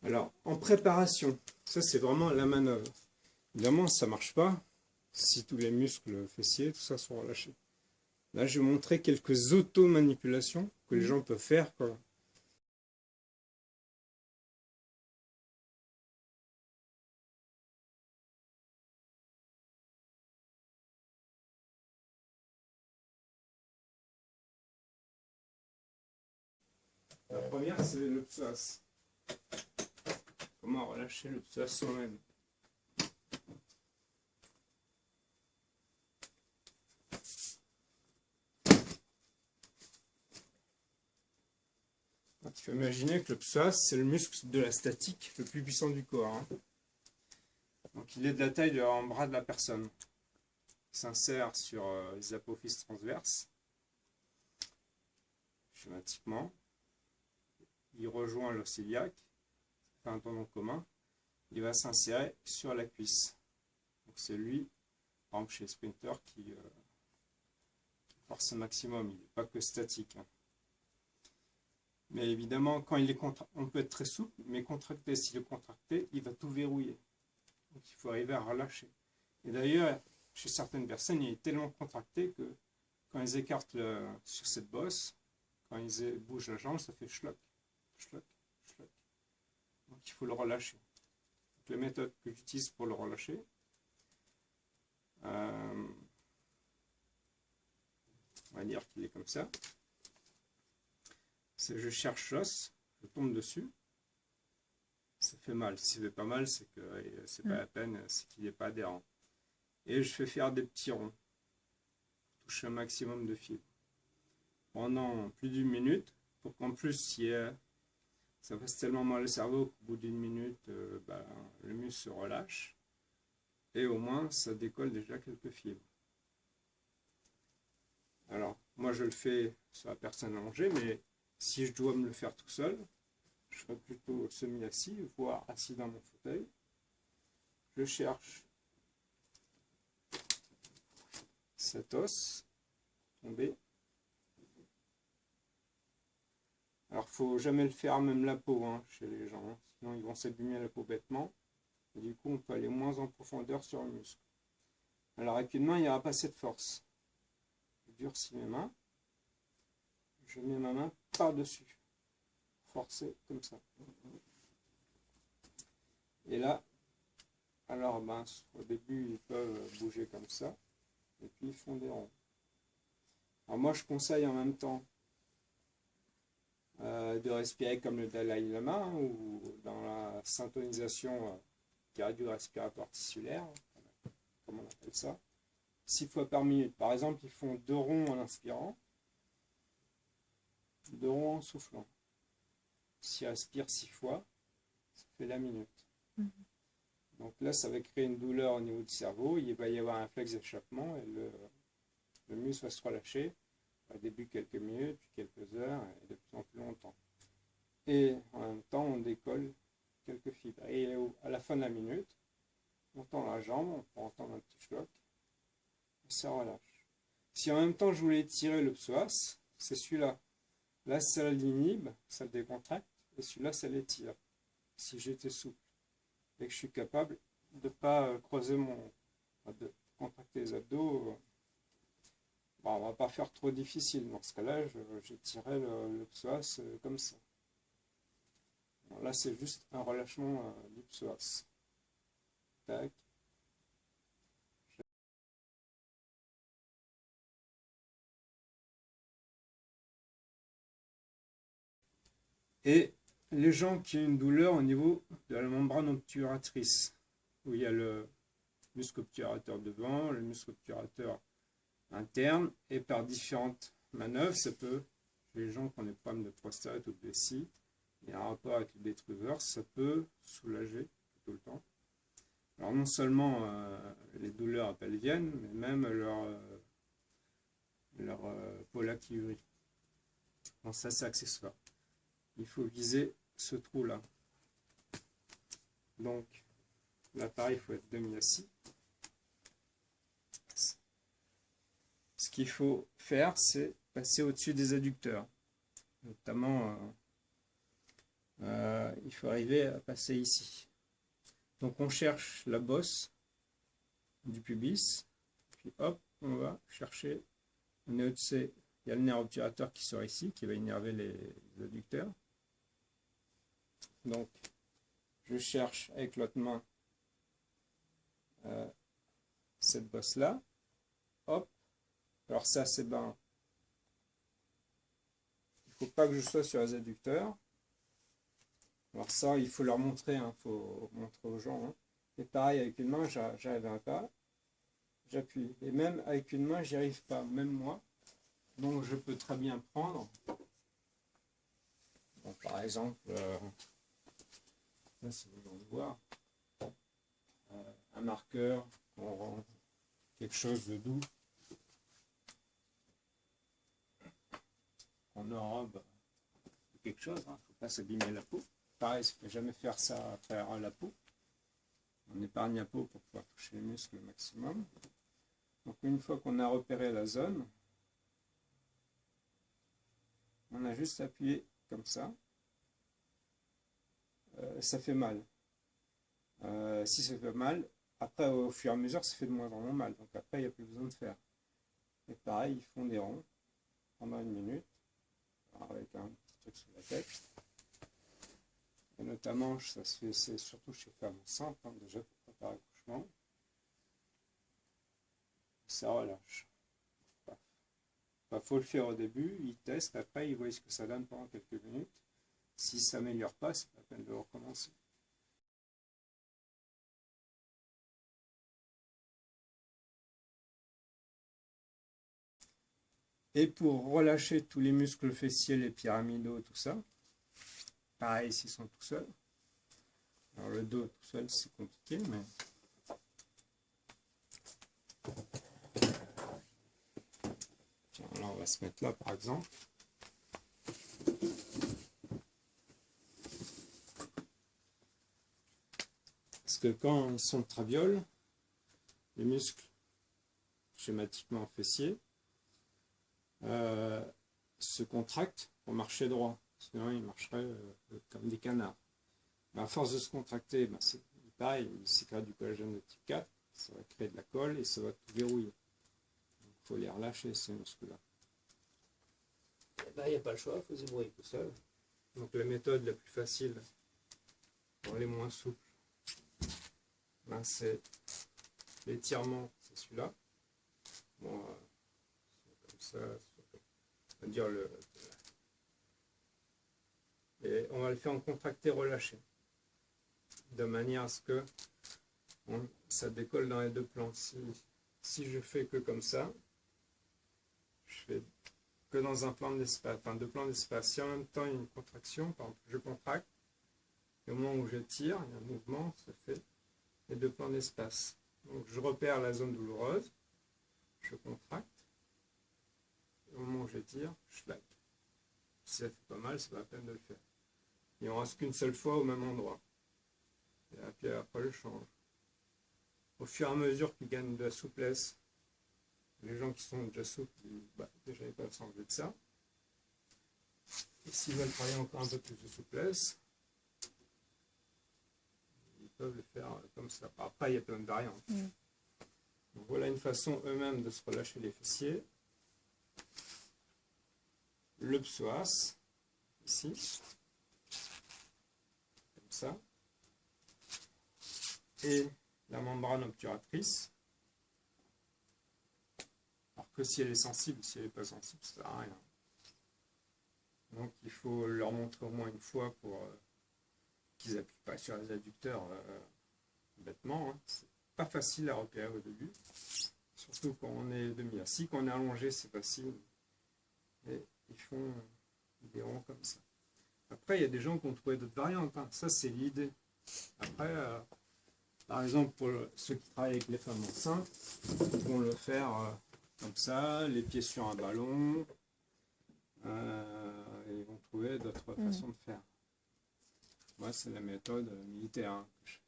Alors, en préparation, ça c'est vraiment la manœuvre. Évidemment, ça ne marche pas si tous les muscles fessiers, tout ça sont relâchés. Là, je vais montrer quelques auto-manipulations que les gens peuvent faire, quoi. La première, c'est le psoas. Comment relâcher le psoas soi-même. Il faut imaginer que le psoas, c'est le muscle de la statique le plus puissant du corps. Hein. Donc il est de la taille de l'avant-bras de la personne. Il s'insère sur les apophyses transverses, schématiquement. Il rejoint l'os iliaque, c'est un tendon commun. Il va s'insérer sur la cuisse. Donc c'est lui, par exemple chez les sprinters, qui force un maximum. Il n'est pas que statique. Hein. Mais évidemment, quand il est on peut être très souple, mais contracté, s'il est contracté, il va tout verrouiller. Donc il faut arriver à relâcher. Et d'ailleurs, chez certaines personnes, il est tellement contracté que quand ils écartent sur cette bosse, quand ils bougent la jambe, ça fait schlock, schlock, schlock. Donc il faut le relâcher. Donc, la méthode que j'utilise pour le relâcher, on va dire qu'il est comme ça. Je cherche l'os, je tombe dessus, ça fait mal. Si ça fait pas mal, c'est que c'est pas la peine, c'est qu'il n'est pas adhérent. Et je fais faire des petits ronds, touche un maximum de fibres. Pendant plus d'une minute, pour qu'en plus ça fasse tellement mal au cerveau qu'au bout d'une minute, le muscle se relâche. Et au moins, ça décolle déjà quelques fibres. Alors, moi je le fais sur la personne allongée, mais si je dois me le faire tout seul, je serai plutôt semi-assis, voire assis dans mon fauteuil. Je cherche cet os tombé. Alors, il ne faut jamais le faire même la peau hein, chez les gens, hein, sinon ils vont s'abîmer la peau bêtement. Et du coup, on peut aller moins en profondeur sur le muscle. Alors, avec une main, il n'y aura pas cette force. Je durcis mes mains. Je mets ma main par-dessus. Forcer comme ça. Et là, alors au début, ils peuvent bouger comme ça. Et puis, ils font des ronds. Alors moi, je conseille en même temps de respirer comme le Dalai Lama hein, ou dans la syntonisation cardio-respiratoire tissulaire, comme on appelle ça, 6 fois par minute. Par exemple, ils font 2 ronds en inspirant, 2 ronds en soufflant. S'ils respirent 6 fois, ça fait la minute. Donc là, ça va créer une douleur au niveau du cerveau, il va y avoir un réflexe d'échappement et le muscle va se relâcher. Au début quelques minutes, puis quelques heures, et de plus en plus longtemps. Et en même temps, on décolle quelques fibres. Et à la fin de la minute, on tend la jambe, on peut entendre un petit choc, et ça relâche. Si en même temps je voulais tirer le psoas, c'est celui-là. Là, ça l'inhibe, ça le décontracte, et celui-là, ça l'étire. Si j'étais souple, et que je suis capable de ne pas croiser de contracter les abdos, on va pas faire trop difficile. Dans ce cas-là, j'étirerai le psoas comme ça. Bon, là, c'est juste un relâchement du psoas. Tac. Et les gens qui ont une douleur au niveau de la membrane obturatrice, où il y a le muscle obturateur devant, le muscle obturateur interne, et par différentes manœuvres, ça peut, les gens qui ont des problèmes de prostate ou de vessie, il y a un rapport avec le détruseur, ça peut soulager tout le temps. Alors non seulement les douleurs pelviennes, mais même leur pollakiurie. Bon, ça c'est accessoire. Il faut viser ce trou-là. Donc, là pareil, il faut être demi-assis. Ce qu'il faut faire, c'est passer au-dessus des adducteurs, notamment il faut arriver à passer ici. Donc on cherche la bosse du pubis, puis hop, on va chercher au nœud de C. Il y a le nerf obturateur qui sort ici, qui va innerver les adducteurs. Donc je cherche avec l'autre main cette bosse-là. Hop. Alors ça, c'est ben. Il ne faut pas que je sois sur les adducteurs. Alors ça, il faut leur montrer, il faut montrer aux gens. Et pareil, avec une main, j'arrive pas. J'appuie. Et même avec une main, j'y arrive pas, même moi. Donc je peux très bien prendre. Bon, par exemple, là, si vous voulez voir, un marqueur, on rend quelque chose de doux. En Europe, quelque chose, il ne faut pas s'abîmer la peau. Pareil, il ne faut jamais faire ça à travers la peau. On épargne la peau pour pouvoir toucher les muscles au maximum. Donc une fois qu'on a repéré la zone, on a juste appuyé comme ça. Ça fait mal. Si ça fait mal, après au fur et à mesure, ça fait de moins en moins mal. Donc après, il n'y a plus besoin de faire. Et pareil, ils font des ronds pendant 1 minute. Avec un petit truc sur la tête. Et notamment, ça se fait, c'est surtout chez femmes enceintes, déjà pour préparer l'accouchement. Ça relâche. Il faut le faire au début, ils testent, après ils voient ce que ça donne pendant quelques minutes. Si ça ne s'améliore pas, c'est pas la peine de recommencer. Et pour relâcher tous les muscles fessiers, les pyramidaux, tout ça, pareil s'ils sont tout seuls. Alors le dos tout seul c'est compliqué, mais tiens, là on va se mettre là par exemple. Parce que quand ils sont de traviole, les muscles schématiquement fessiers se contractent pour marcher droit. Sinon ils marcheraient comme des canards. Mais à force de se contracter, ben c'est pareil, ils sécrètent du collagène de type 4, ça va créer de la colle et ça va tout verrouiller. Il faut les relâcher ces muscles-là. Là, il n'y a pas le choix, il faut se débrouiller tout seul. Donc la méthode la plus facile pour les moins souples, ben, c'est l'étirement, c'est celui-là. Bon, comme ça, on va dire et on va le faire en contracté relâché, de manière à ce que ça décolle dans les deux plans. Si je fais que comme ça, je fais que dans un plan d'espace, enfin deux plans d'espace. Si en même temps il y a une contraction, par exemple, je contracte, et au moment où je tire, il y a un mouvement, ça fait les deux plans d'espace. Donc je repère la zone douloureuse, je contracte, et au moment où je tire, je slack. Si ça fait pas mal, c'est pas la peine de le faire. Il en reste qu'une seule fois au même endroit. Et puis après, je change. Au fur et à mesure qu'ils gagnent de la souplesse, les gens qui sont déjà souples, déjà ils peuvent s'enlever de ça. Et s'ils veulent travailler encore un peu plus de souplesse, ils peuvent le faire comme ça. Après, il y a plein de variantes. Donc, voilà une façon eux-mêmes de se relâcher les fessiers. Le psoas, ici, comme ça, et la membrane obturatrice. Alors que si elle est sensible, si elle n'est pas sensible, ça ne sert à rien. Donc il faut leur montrer au moins une fois pour qu'ils n'appuient pas sur les adducteurs bêtement. Hein. C'est pas facile à repérer au début, surtout quand on est demi-assis. Quand on est allongé, c'est facile. Et ils font des ronds comme ça. Après, il y a des gens qui ont trouvé d'autres variantes. Hein. Ça, c'est l'idée. Après, par exemple, pour ceux qui travaillent avec les femmes enceintes, ils vont le faire comme ça, les pieds sur un ballon. Et ils vont trouver d'autres façons de faire. Moi, c'est la méthode militaire hein, que je fais.